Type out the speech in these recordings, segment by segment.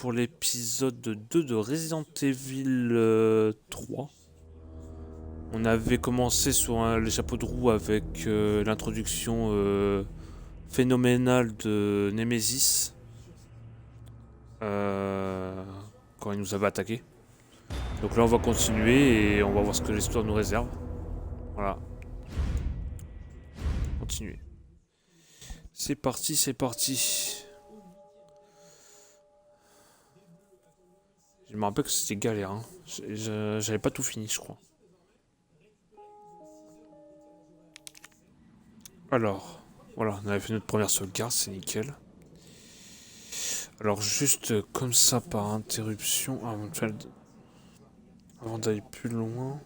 pour l'épisode 2 de Resident Evil 3. On avait commencé sur les chapeaux de roue avec l'introduction phénoménale de Nemesis. Quand il nous avait attaqué. Donc là on va continuer et on va voir ce que l'histoire nous réserve. Voilà. Continuer. C'est parti, c'est parti. Je me rappelle que c'était galère. Hein. J'avais pas tout fini, je crois. Alors, voilà, on avait fait notre première sauvegarde, c'est nickel. Alors juste comme ça par interruption, avant d'aller plus loin.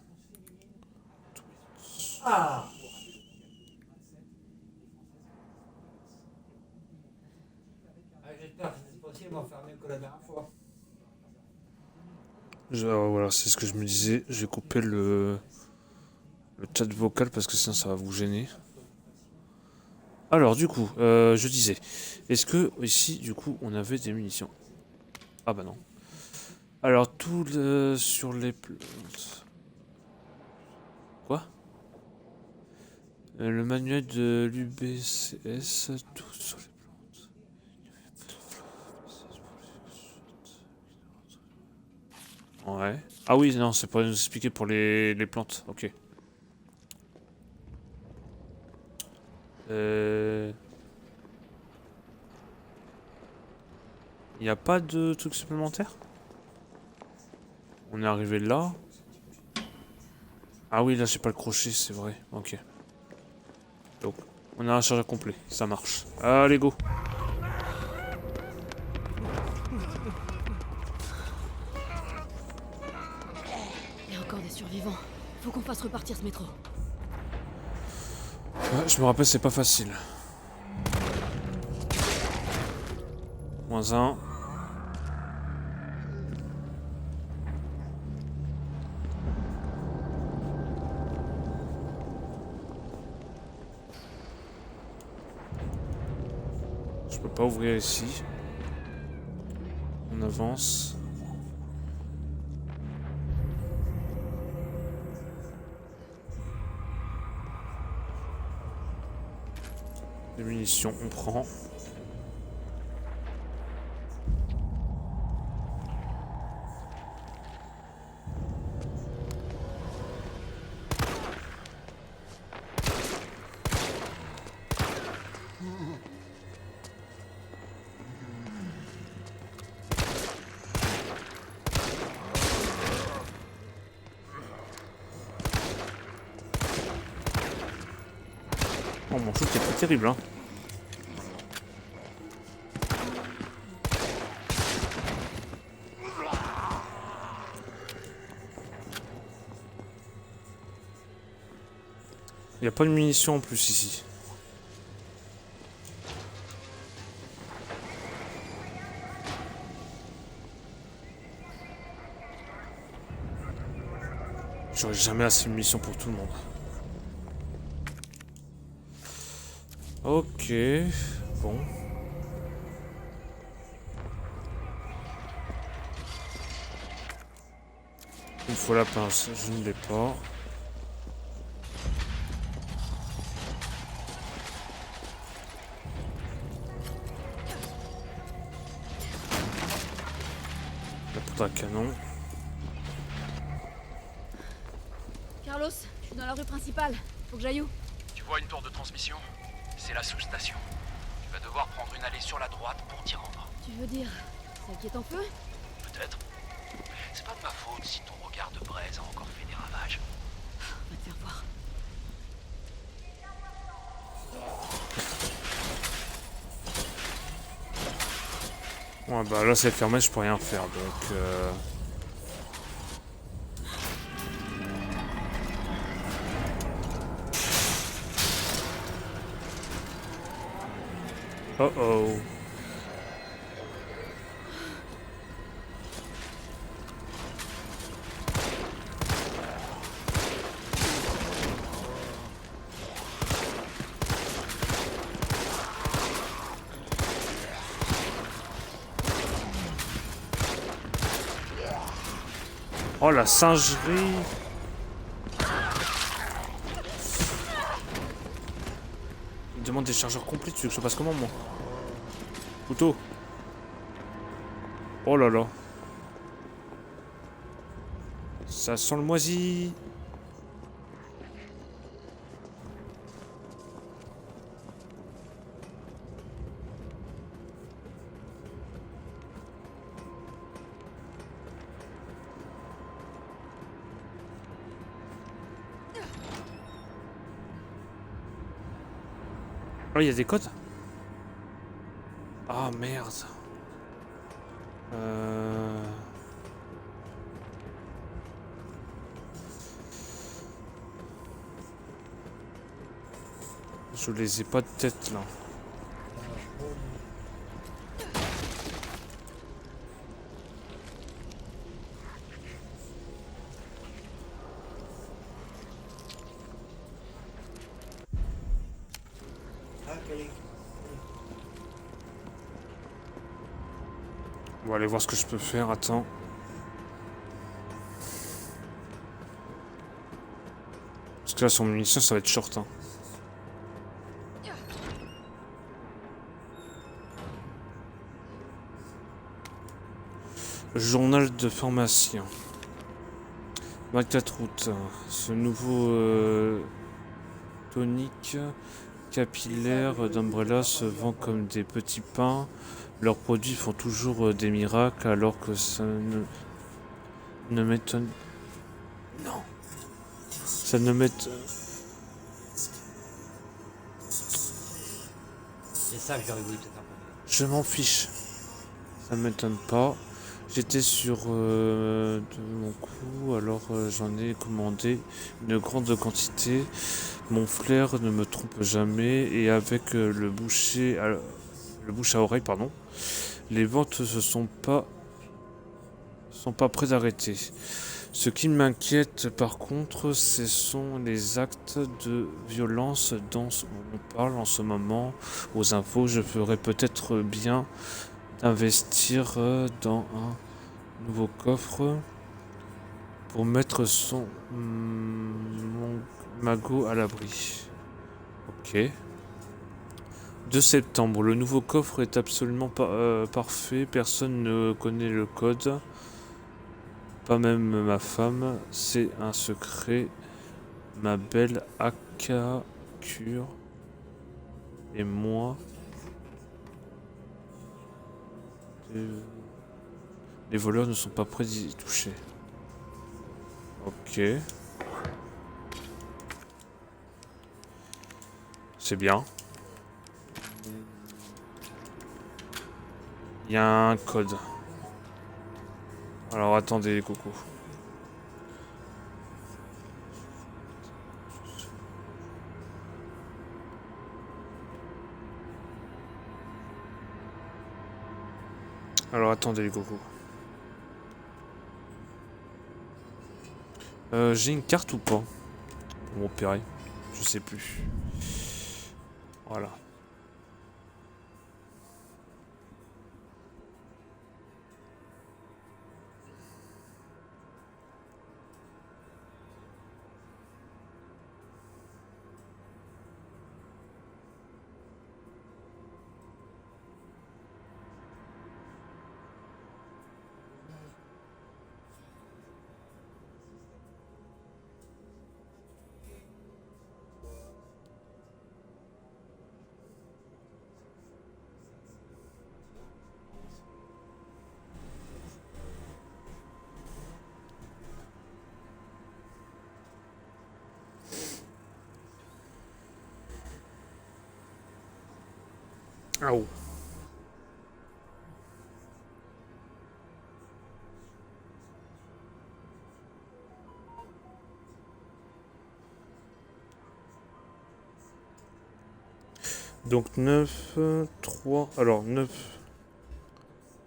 Ah, j'espère que c'est possible d'en faire mieux que la dernière fois. Voilà, c'est ce que je me disais. J'ai coupé le chat vocal parce que sinon ça va vous gêner. Alors du coup, je disais, est-ce que ici du coup on avait des munitions? Ah bah non. Alors tout sur les plantes. Quoi? Le manuel de l'UBCS, tout sur les plantes. Ouais. Ah oui, non, c'est pour nous expliquer pour les plantes. Ok. Il n'y a pas de truc supplémentaire? On est arrivé là. Ah oui, là j'ai pas le crochet, c'est vrai. Ok. Donc, on a un chargeur complet, ça marche. Allez, go. Il y a encore des survivants. Faut qu'on fasse repartir ce métro. Ouais, je me rappelle, c'est pas facile. Moins un. Je peux pas ouvrir ici. On avance. Des munitions, on prend. Oh, mon shoot est pas terrible, hein. Il n'y a pas de munitions en plus ici. J'aurai jamais assez de munitions pour tout le monde. Ok. Bon. Il me faut la pince, je ne l'ai pas. La poudre à canon. Carlos, je suis dans la rue principale. Faut que j'aille où? Tu vois une tour de transmission? C'est la sous-station. Tu vas devoir prendre une allée sur la droite pour t'y rendre. Tu veux dire celle qui est en feu? Peut-être. C'est pas de ma faute si ton regard de braise a encore fait des ravages. On va te faire voir. Ouais, bah là c'est fermé, je peux rien faire donc. Oh oh. Oh la singerie. Il me demande des chargeurs complets, tu veux que je fasse comment moi? Couteau. Oh là là. Ça sent le moisi. Oh, il y a des codes? Ah merde. Je les ai pas de tête là. Ah, quel est... On va aller voir ce que je peux faire, attends. Parce que là, son munition, ça va être short. Hein. Journal de pharmacien. 24 août. Ce nouveau tonique capillaire d'Umbrella se vend comme des petits pains. Leurs produits font toujours des miracles alors que ça ne m'étonne... Non. Ça ne m'étonne... C'est ça que j'aurais voulu peut-être apprendre. Je m'en fiche. Ça m'étonne pas. J'étais sur de mon coup, alors j'en ai commandé une grande quantité. Mon flair ne me trompe jamais et avec le bouche à oreille, pardon, les ventes sont pas près d'arrêter. Ce qui m'inquiète par contre, ce sont les actes de violence dont on parle en ce moment aux infos. Je ferais peut-être bien d'investir dans un nouveau coffre pour mettre mon magot à l'abri. Ok. 2 septembre. Le nouveau coffre est absolument parfait. Personne ne connaît le code. Pas même ma femme. C'est un secret. Ma belle Akakure et moi. Les voleurs ne sont pas prêts d'y toucher. Ok. C'est bien. Il y a un code. Alors attendez les cocos. Alors attendez les cocos. J'ai une carte ou pas pour m'opérer? Je sais plus. Voilà. Ah oh. Donc 9, 3, alors 9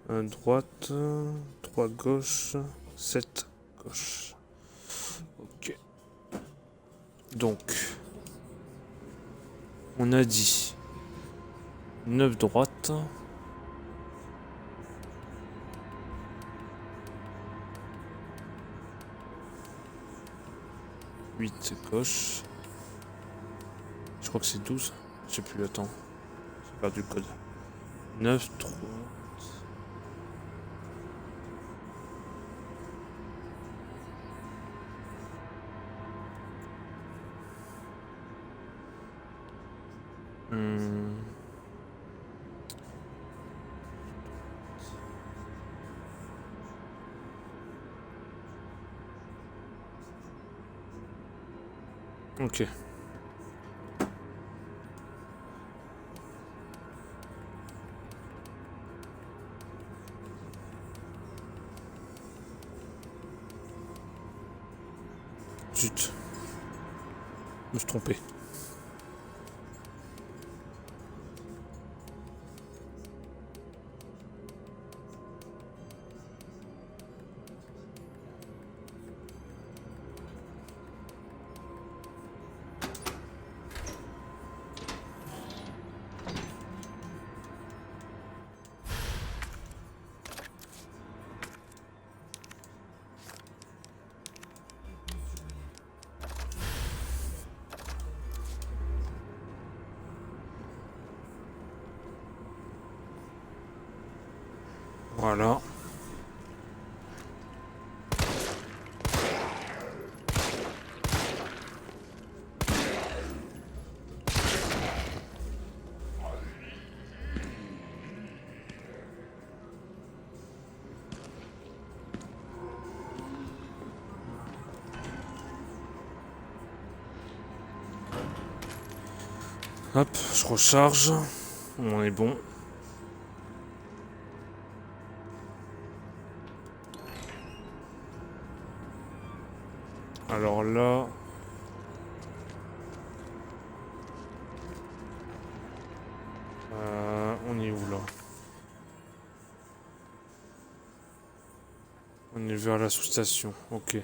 droite, 3 gauche, 7 gauche. Ok. Donc, on a dit 9 droite. 8 gauche. Je crois que c'est 12. Je sais plus, attends. J'ai perdu le code. 9, 3. Ok. Zut. Je me suis trompé. Voilà. Hop, je recharge. On est bon. Alors là... on est où là? On est vers la sous-station, ok.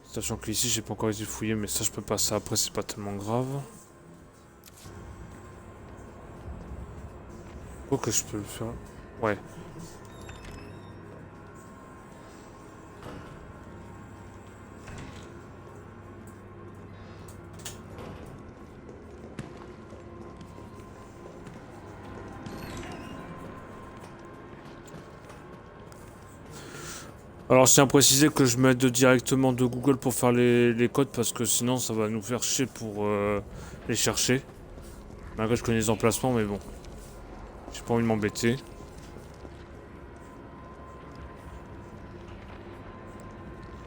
Sachant que ici j'ai pas encore été fouillé, mais ça je peux passer après, c'est pas tellement grave. Quoi que je peux le faire? Ouais. Alors je tiens à préciser que je m'aide directement de Google pour faire les codes parce que sinon ça va nous faire chier pour les chercher. Malgré que je connais les emplacements, mais bon. J'ai pas envie de m'embêter.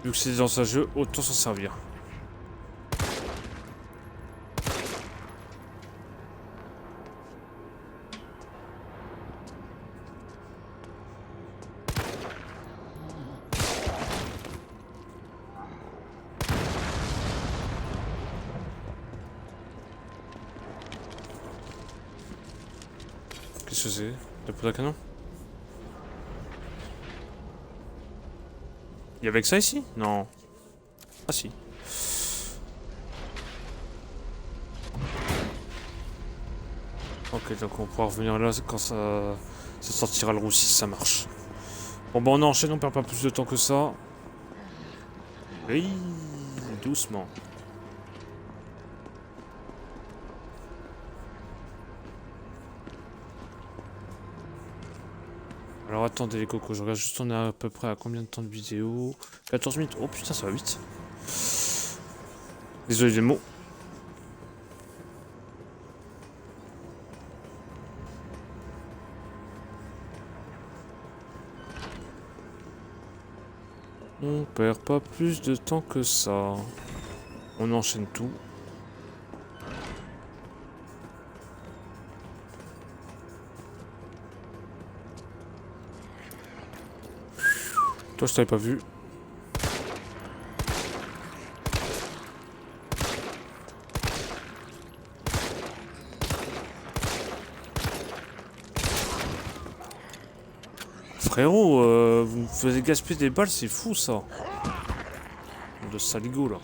Vu que c'est dans un jeu, autant s'en servir. Qu'est-ce que c'est? La poudre à canon? Y'a avec ça ici? Non. Ah si. Ok, donc on pourra revenir là quand ça sortira le roussi si ça marche. Bon bah on enchaîne, on perd pas plus de temps que ça. Oui, doucement. Alors attendez les cocos, je regarde juste on est à peu près à combien de temps de vidéo? 14 minutes, oh putain ça va vite. Désolé des mots. On perd pas plus de temps que ça. On enchaîne tout. Toi je t'avais pas vu. Frérot, vous me faisiez gaspiller des balles, c'est fou ça. De saligo là.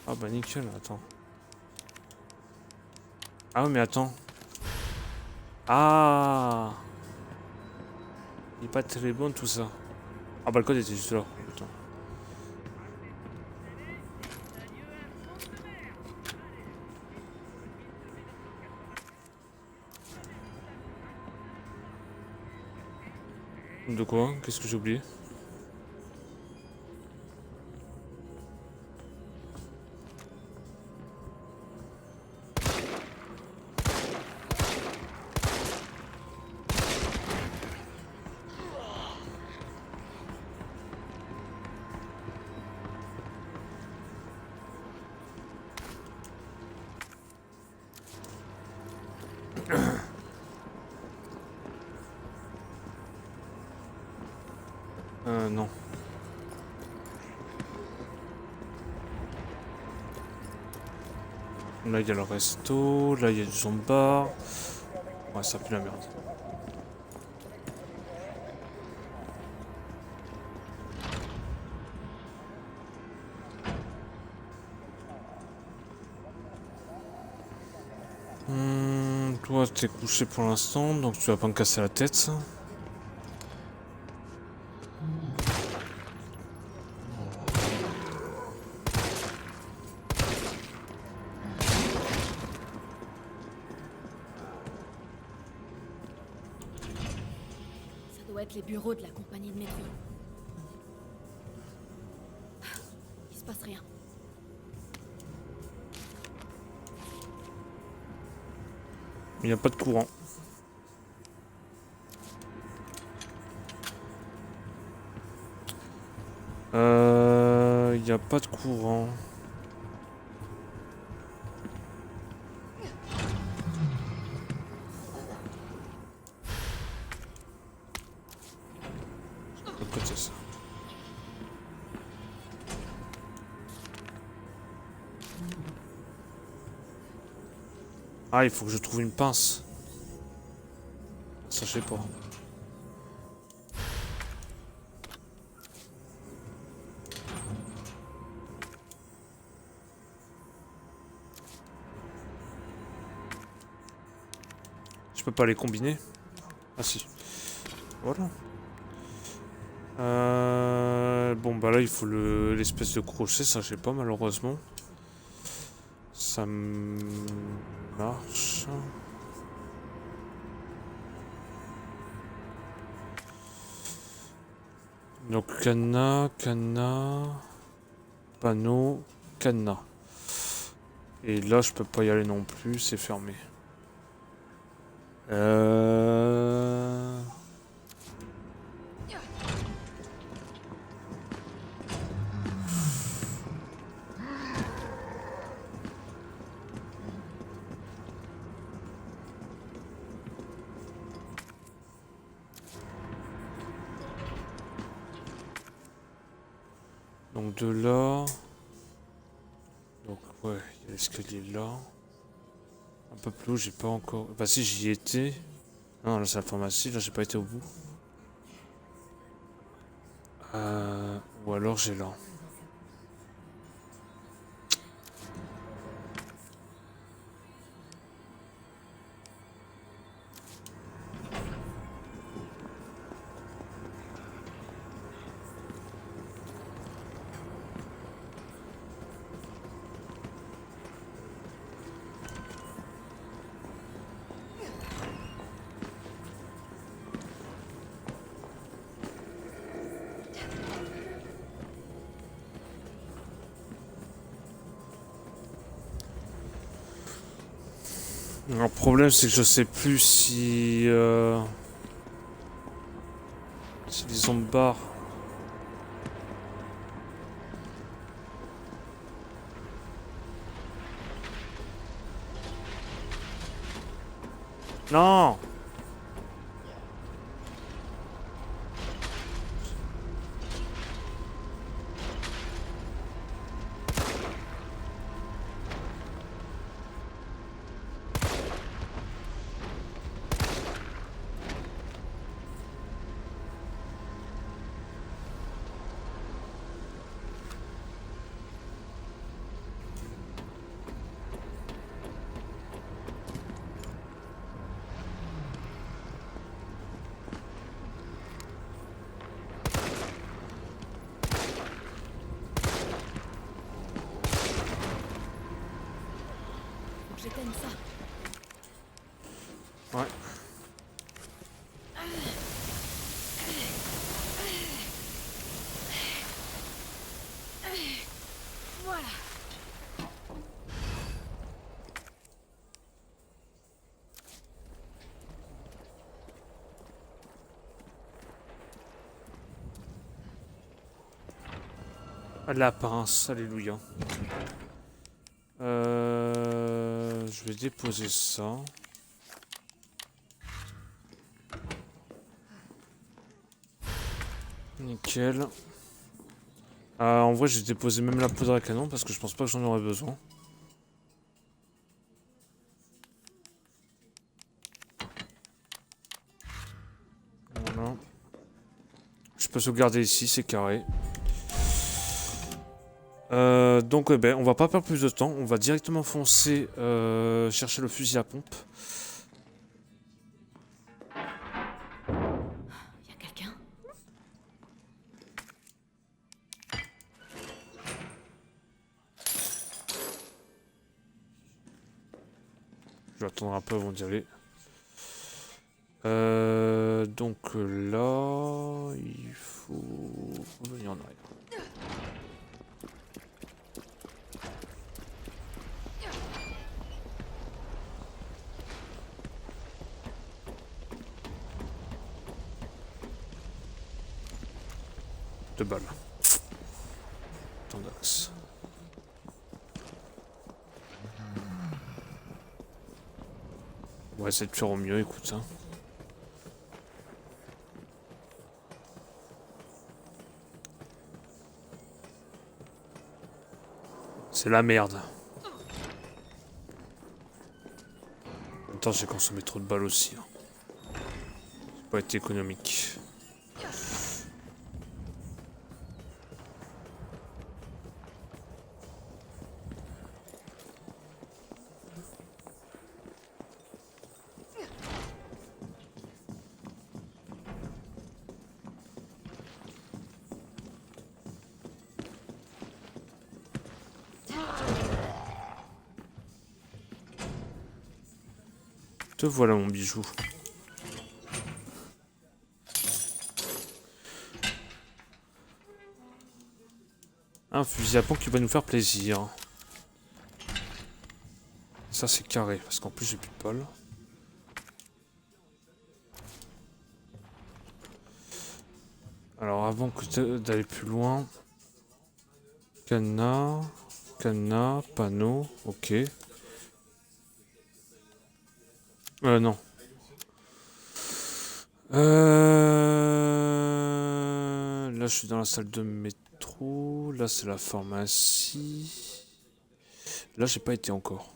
Ah bah nickel, attends. Ah ouais mais attends. Ah, il est pas très bon tout ça. Ah bah le code était juste là. Putain. De quoi? Qu'est-ce que j'ai oublié? Non. Là il y a le resto, là il y a du zombie. Ouais, ça pue la merde. Toi t'es couché pour l'instant, donc tu vas pas me casser la tête. Ça doit être les bureaux de la compagnie de métro. Il se passe rien. Il n'y a pas de courant. Il n'y a pas de courant. Pourquoi c'est ça? Ah, il faut que je trouve une pince. Ça, je sais pas. Je peux pas les combiner? Ah si. Voilà. Bon bah là il faut l'espèce de crochet, ça je sais pas malheureusement. Ça marche. Donc cadenas, panneau, cadenas. Et là je peux pas y aller non plus, c'est fermé. Donc de là. Donc ouais, il y a l'escalier là. Un peu plus haut, j'ai pas encore. Bah si j'y étais. Non, là c'est la pharmacie, là j'ai pas été au bout. Ou alors j'ai là. Le problème c'est que je sais plus si si les zombards. Non. La pince, alléluia. Je vais déposer ça. Nickel. En vrai, j'ai déposé même la poudre à canon parce que je pense pas que j'en aurais besoin. Voilà. Je peux sauvegarder ici, c'est carré. Donc on va pas perdre plus de temps, on va directement foncer chercher le fusil à pompe. Y a quelqu'un? Je vais attendre un peu avant d'y aller. Donc là, il faut revenir en arrière. Deux balles. Tendax. On va essayer de faire au mieux, écoute. Hein. C'est la merde. En même temps, j'ai consommé trop de balles aussi. Hein. C'est pas été économique. Te voilà mon bijou. Un fusil à pompe qui va nous faire plaisir. Ça c'est carré, parce qu'en plus j'ai plus de balles. Alors avant d'aller plus loin... Cadenas, panneau, ok. Non. Là, je suis dans la salle de métro. Là, c'est la pharmacie. Là, j'ai pas été encore.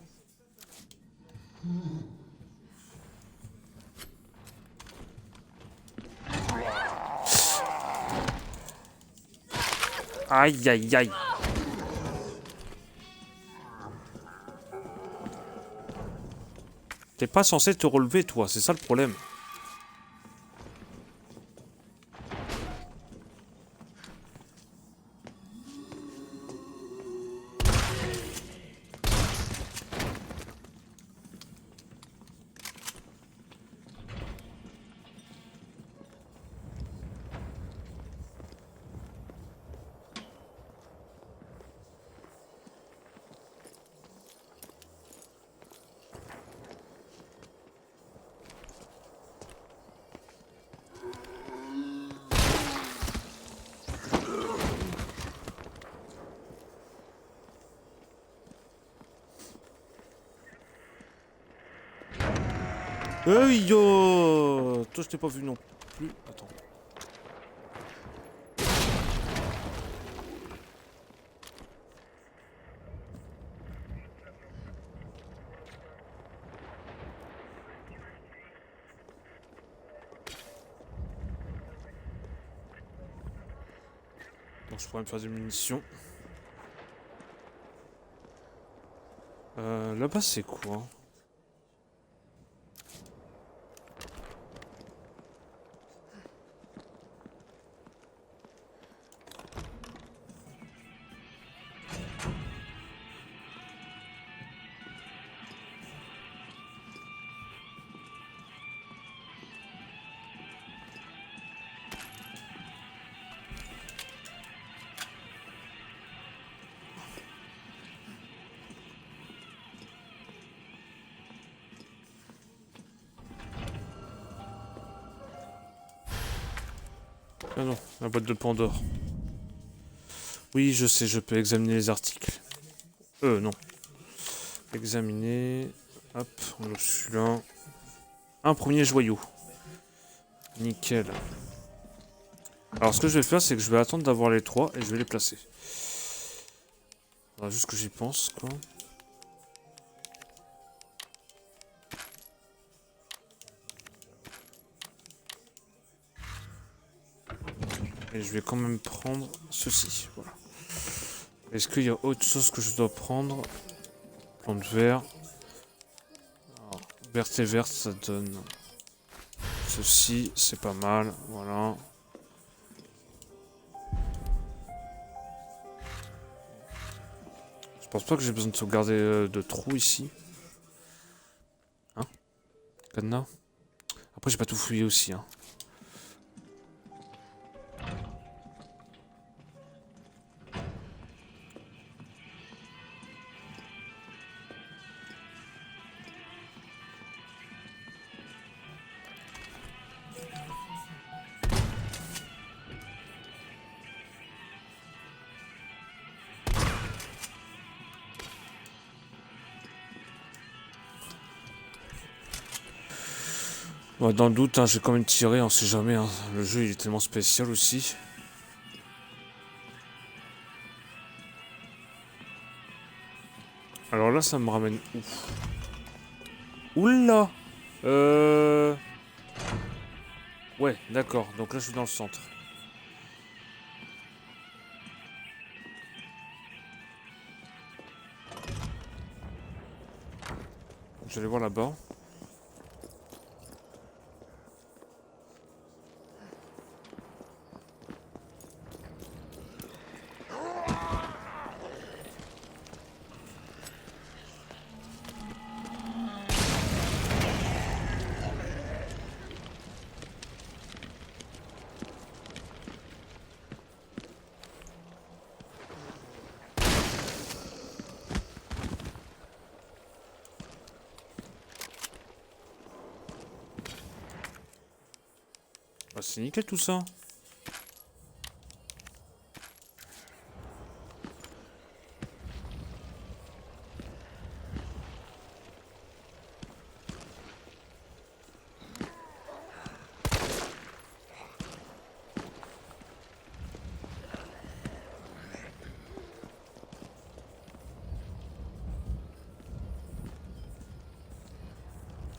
Aïe, aïe, aïe. T'es pas censé te relever, toi. C'est ça le problème. Hey yo! Toi, je t'ai pas vu non plus. Attends. Bon, je pourrais me faire des munitions. Là-bas, c'est quoi? Ah non, la boîte de Pandore. Oui, je sais, je peux examiner les articles. Non. Examiner. Hop, on ouvre celui-là. Un premier joyau. Nickel. Alors ce que je vais faire, c'est que je vais attendre d'avoir les 3 et je vais les placer. Faudra juste que j'y pense, quoi. Et je vais quand même prendre ceci. Voilà. Est-ce qu'il y a autre chose que je dois prendre? Plante vert. Alors, verte et verte, ça donne ceci. C'est pas mal. Voilà. Je pense pas que j'ai besoin de sauvegarder de trous ici. Hein? Cadenas? Après, j'ai pas tout fouillé aussi. Hein. Ouais, dans le doute, hein, j'ai quand même tiré, on sait jamais. Hein. Le jeu il est tellement spécial aussi. Alors là, ça me ramène où? Oula. Ouais, d'accord. Donc là, je suis dans le centre. Je vais aller voir là-bas. Bah, c'est nickel tout ça.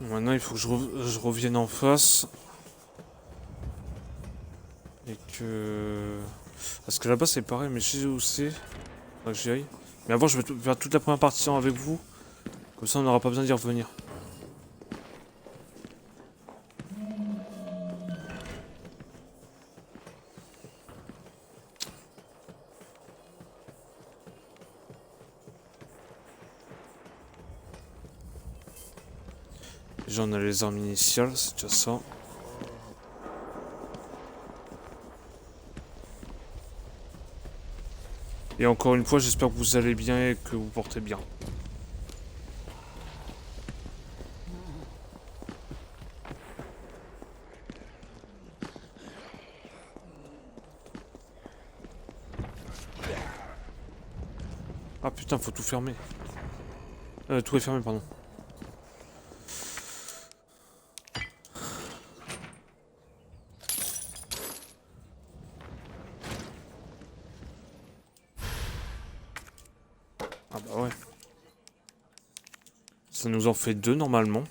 Maintenant, il faut que je revienne en face. Et que... Parce que là-bas, c'est pareil, mais je sais où c'est. Faudra que j'y aille. Mais avant, je vais faire toute la première partie avec vous. Comme ça, on n'aura pas besoin d'y revenir. Déjà, on a les armes initiales, c'est déjà ça. Et encore une fois, j'espère que vous allez bien et que vous portez bien. Ah putain, faut tout fermer. Tout est fermé, pardon. Ah bah ouais. Ça nous en fait 2 normalement.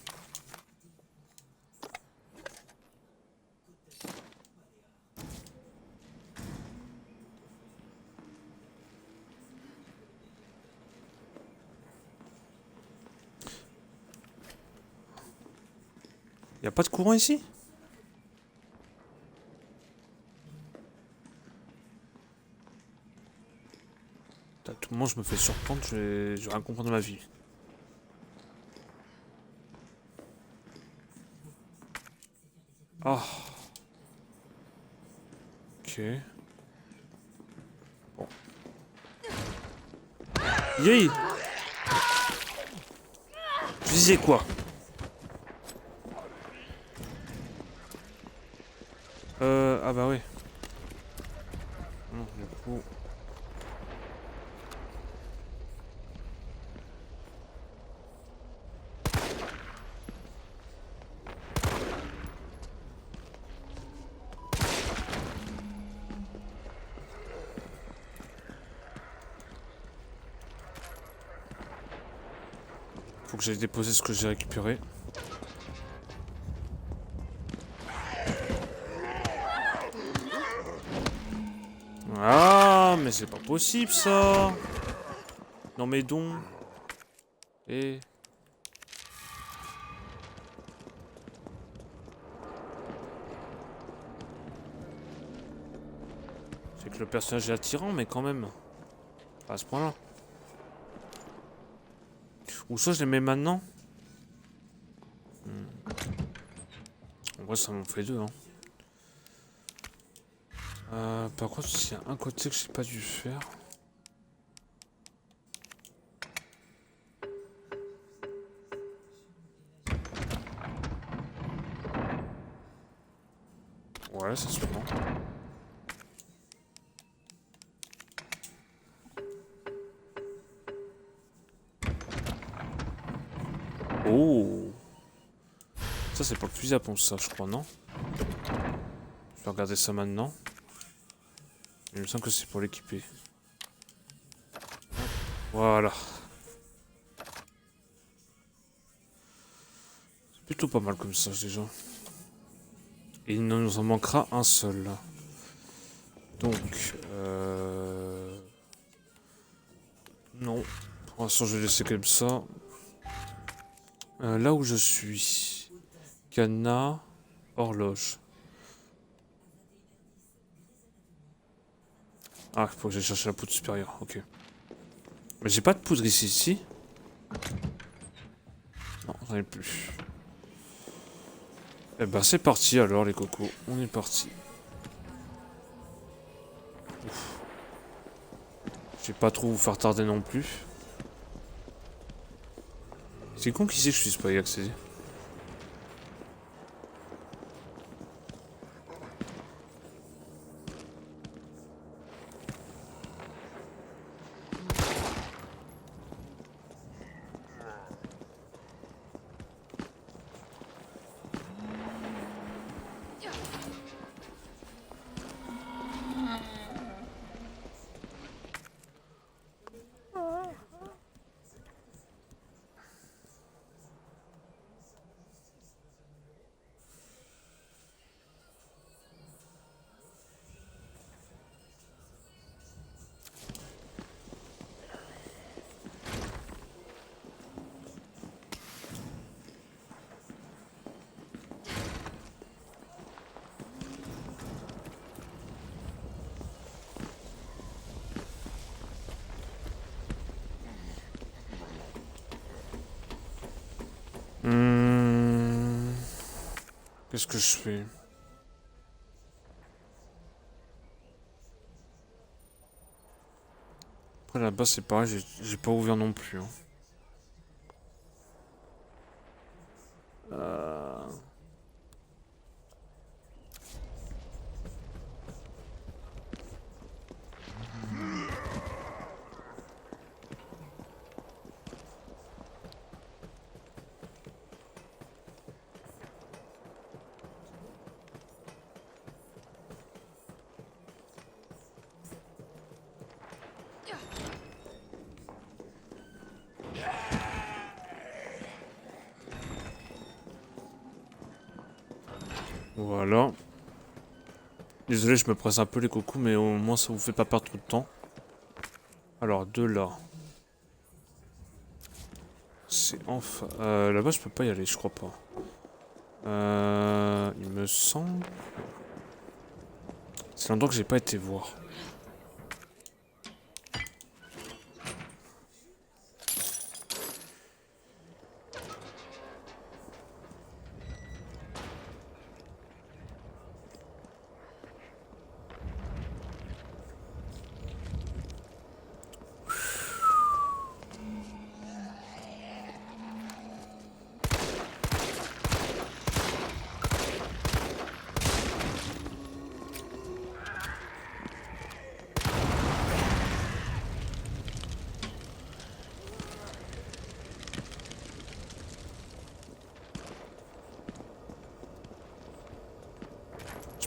Y a pas de courant ici? À tout moment je me fais surprendre, je vais rien comprendre de ma vie. Ah. Ok. Bon. Yay! Je disais quoi? Ah bah ouais. Non, du coup... que j'aille déposer ce que j'ai récupéré. Ah, mais c'est pas possible ça. Non mais donc. Et... c'est que le personnage est attirant, mais quand même. Pas à ce point-là. Ou soit je les mets maintenant. En vrai, ça m'en fait deux. Hein. Par contre, s'il y a un côté que j'ai pas dû faire. Ouais, ça se prend. Oh! Ça, c'est pour le fusil à pompe, ça, je crois, non? Je vais regarder ça maintenant. Il me semble que c'est pour l'équiper. Voilà. C'est plutôt pas mal comme ça, déjà. Et il nous en manquera un seul. Donc, non. Pour l'instant, je vais laisser comme ça. Là où je suis. Cadenas. Horloge. Ah, il faut que j'aille chercher la poudre supérieure. Ok. Mais j'ai pas de poudre ici. Non, j'en ai plus. Eh ben, c'est parti alors, les cocos. On est parti. Je vais pas trop vous faire tarder non plus. C'est con qui sait que je suis pas y accéder. Qu'est-ce que je fais? Après là-bas c'est pareil, j'ai pas ouvert non plus. Hein. Voilà. Désolé, je me presse un peu les cocos, mais au moins ça vous fait pas perdre trop de temps. Alors, de là. C'est enfin... là-bas, je peux pas y aller, je crois pas. Il me semble... C'est l'endroit que j'ai pas été voir.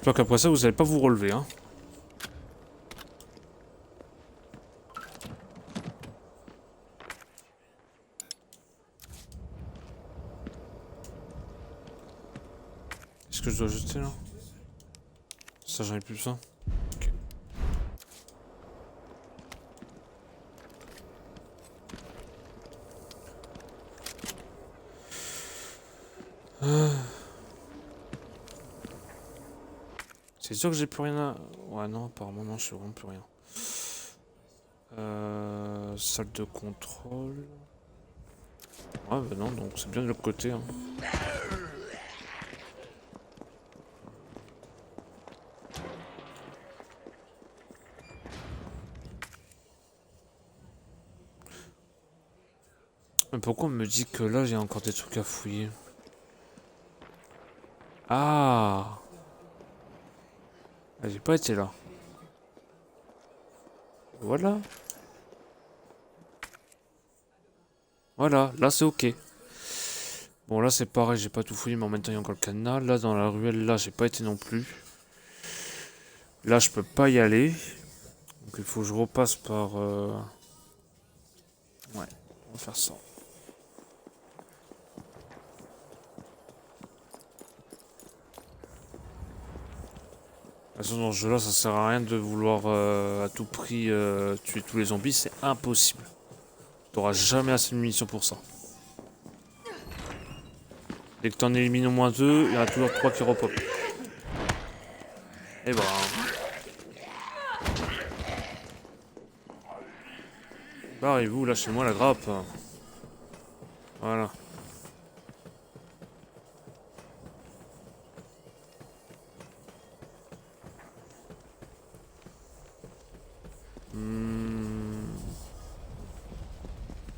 J'espère qu'après ça, vous allez pas vous relever, hein. je dois jeter là? Ça, j'en ai plus besoin. Ok. C'est sûr que j'ai plus rien à... Ouais, non, apparemment, non, je suis vraiment plus rien. Salle de contrôle. Ouais, bah non, donc c'est bien de l'autre côté. Hein. Mais pourquoi on me dit que là, j'ai encore des trucs à fouiller? Ah! Ah, j'ai pas été là. Voilà. Voilà, là c'est ok. Bon, là c'est pareil, j'ai pas tout fouillé, mais en même temps il y a encore le cadenas. Là dans la ruelle, là j'ai pas été non plus. Là je peux pas y aller. Donc il faut que je repasse par... Ouais, on va faire ça. De toute façon, dans ce jeu là, ça sert à rien de vouloir à tout prix tuer tous les zombies, c'est impossible. T'auras jamais assez de munitions pour ça. Dès que t'en élimines au moins 2, il y en a toujours 3 qui repopent. Et bah. Barrez-vous, lâchez-moi la grappe. Voilà.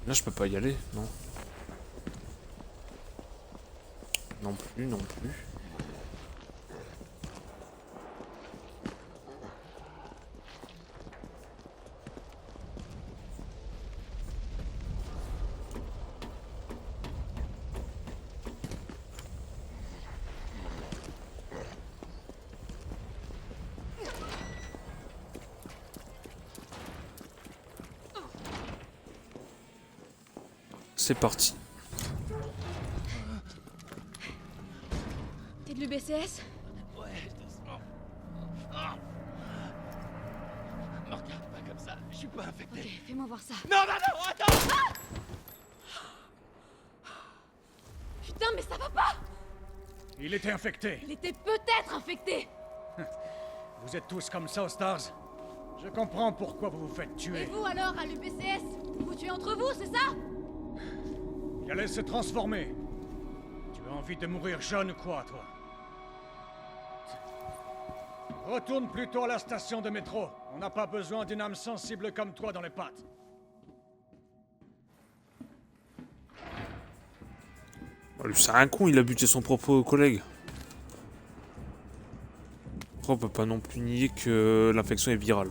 Là, je peux pas y aller, non. Non plus, non plus. C'est parti. T'es de l'UBCS? Ouais, doucement. Ah. Me regarde pas comme ça, je suis pas infecté. Ok, fais-moi voir ça. Non, non, non, attends. Putain, mais ça va pas! Il était infecté. Il était peut-être infecté! Vous êtes tous comme ça aux Stars. Je comprends pourquoi vous vous faites Et tuer. vous alors, à l'UBCS? Vous tuez entre vous, c'est ça? Il allait se transformer. Tu as envie de mourir jeune ou quoi, toi? Retourne plutôt à la station de métro. On n'a pas besoin d'une âme sensible comme toi dans les pattes. Oh, lui, c'est un con, il a buté son propre collègue. Après, on peut pas non plus nier que l'infection est virale.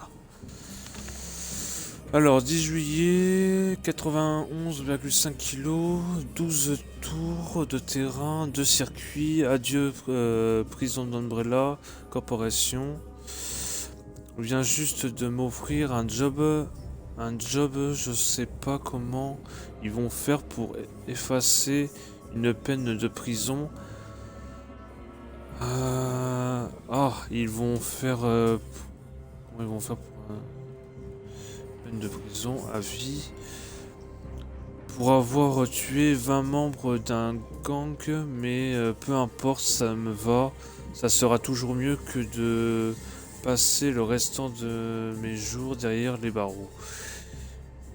Alors, 10 juillet, 91,5 kg, 12 tours de terrain, 2 circuits, adieu prison d'Umbrella Corporation. On vient juste de m'offrir un job, je sais pas comment ils vont faire pour effacer une peine de prison. Ils vont faire... comment ils vont faire pour... peine de prison à vie pour avoir tué 20 membres d'un gang, mais peu importe, ça me va. Ça sera toujours mieux que de passer le restant de mes jours derrière les barreaux.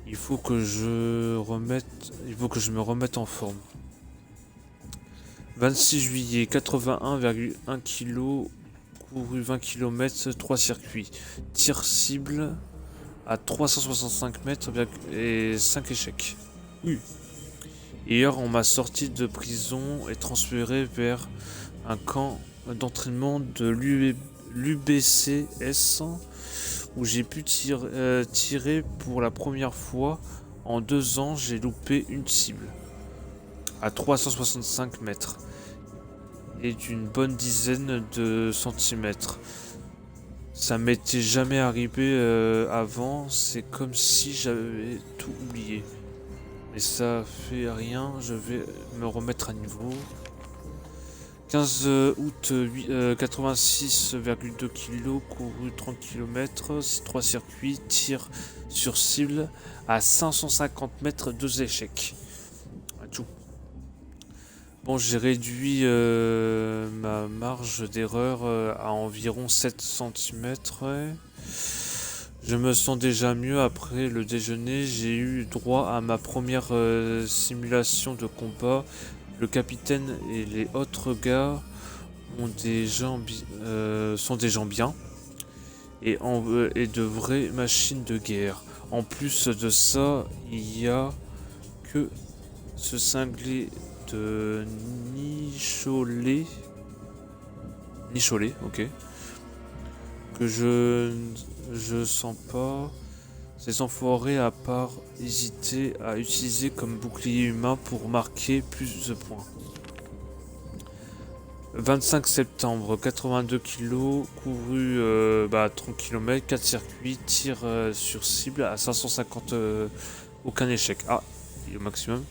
Il faut que je me remette en forme. 26 juillet, 81,1 kg, couru 20 km, 3 circuits. Tir cible à 365 mètres et 5 échecs. Hier, on m'a sorti de prison et transféré vers un camp d'entraînement de l'UBCS où j'ai pu tirer pour la première fois. En 2 ans, j'ai loupé une cible à 365 mètres et d'une bonne dizaine de centimètres. Ça m'était jamais arrivé avant, c'est comme si j'avais tout oublié. Mais ça fait rien, je vais me remettre à niveau. 15 août, 86,2 kg, couru 30 km, 3 circuits, tir sur cible à 550 mètres, 2 échecs. Tout. Bon, j'ai réduit ma marge d'erreur à environ 7 cm. Ouais. Je me sens déjà mieux après le déjeuner. J'ai eu droit à ma première simulation de combat. Le capitaine et les autres gars sont des gens bien et de vraies machines de guerre. En plus de ça, il y a que ce cinglé de Nicholet, ok, que je sens pas. Ces enfoirés, à part hésiter à utiliser comme bouclier humain pour marquer plus de points. 25 septembre, 82 kg, couru 30 km, 4 circuits, tir sur cible à 550, aucun échec. Ah, il est au maximum.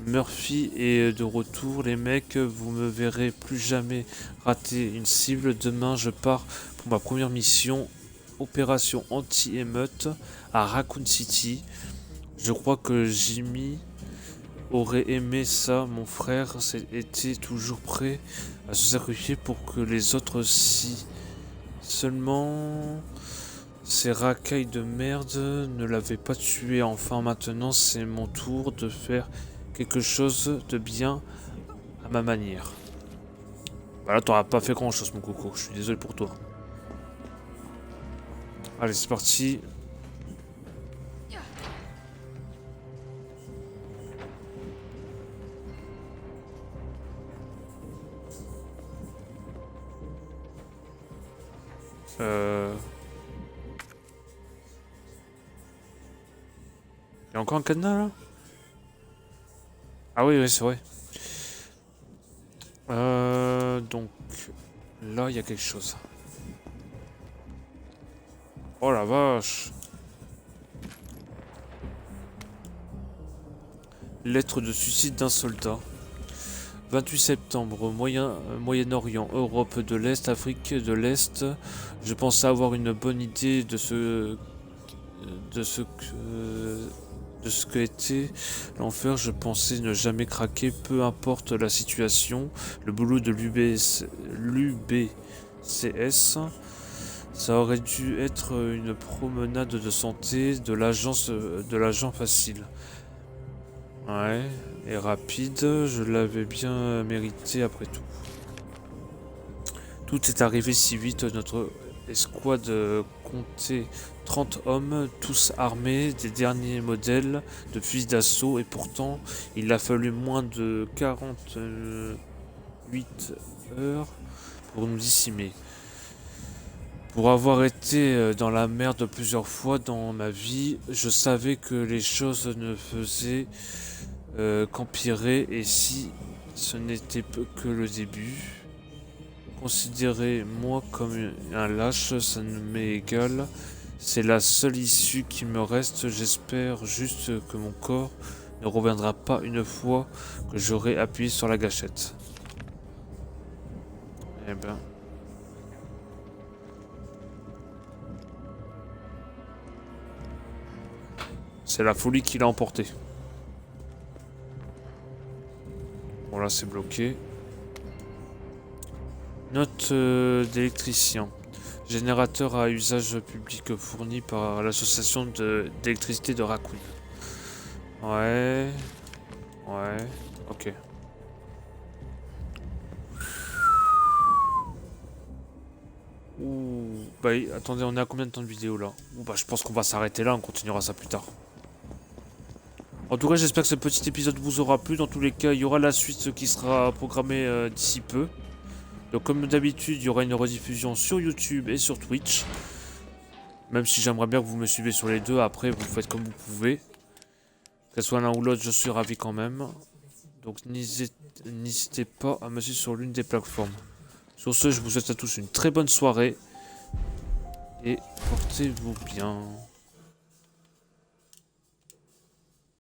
Murphy est de retour, les mecs, vous me verrez plus jamais rater une cible. Demain, je pars pour ma première mission. Opération anti-émeute à Raccoon City. Je crois que Jimmy aurait aimé ça. Mon frère était toujours prêt à se sacrifier pour que les autres si. Seulement, ces racailles de merde ne l'avaient pas tué. Enfin, maintenant, c'est mon tour de faire quelque chose de bien à ma manière. Bah là, t'auras pas fait grand chose, mon coco. Je suis désolé pour toi. Allez, c'est parti. Il y a encore un cadenas là? Ah oui, oui, c'est vrai. Donc là, il y a quelque chose. Oh la vache. Lettre de suicide d'un soldat. 28 septembre, Moyen-Orient, Europe de l'Est, Afrique de l'Est. Je pensais avoir une bonne idée de ce que était l'enfer. Je pensais ne jamais craquer, peu importe la situation. Le boulot de l'UBCS, ça aurait dû être une promenade de santé de l'agent facile. Ouais, et rapide, je l'avais bien mérité après tout. Tout est arrivé si vite, notre escouade comptait 30 hommes, tous armés des derniers modèles de fusils d'assaut, et pourtant il a fallu moins de 48 heures pour nous décimer. Pour avoir été dans la merde plusieurs fois dans ma vie, je savais que les choses ne faisaient qu'empirer, et si ce n'était que le début. Considérez-moi comme un lâche, ça ne m'est égal. C'est la seule issue qui me reste. J'espère juste que mon corps ne reviendra pas une fois que j'aurai appuyé sur la gâchette. Eh ben. C'est la folie qui l'a emporté. Bon là c'est bloqué. Note d'électricien. Générateur à usage public fourni par l'association d'électricité de Raccoon. Ouais. Ouais. Ok. Ouh. Bah attendez, on est à combien de temps de vidéo là? Ouh, bah je pense qu'on va s'arrêter là, on continuera ça plus tard. En tout cas, j'espère que ce petit épisode vous aura plu. Dans tous les cas, il y aura la suite qui sera programmée d'ici peu. Donc comme d'habitude, il y aura une rediffusion sur YouTube et sur Twitch. Même si j'aimerais bien que vous me suivez sur les deux, après vous faites comme vous pouvez. Que ce soit l'un ou l'autre, je suis ravi quand même. Donc n'hésitez pas à me suivre sur l'une des plateformes. Sur ce, je vous souhaite à tous une très bonne soirée. Et portez-vous bien.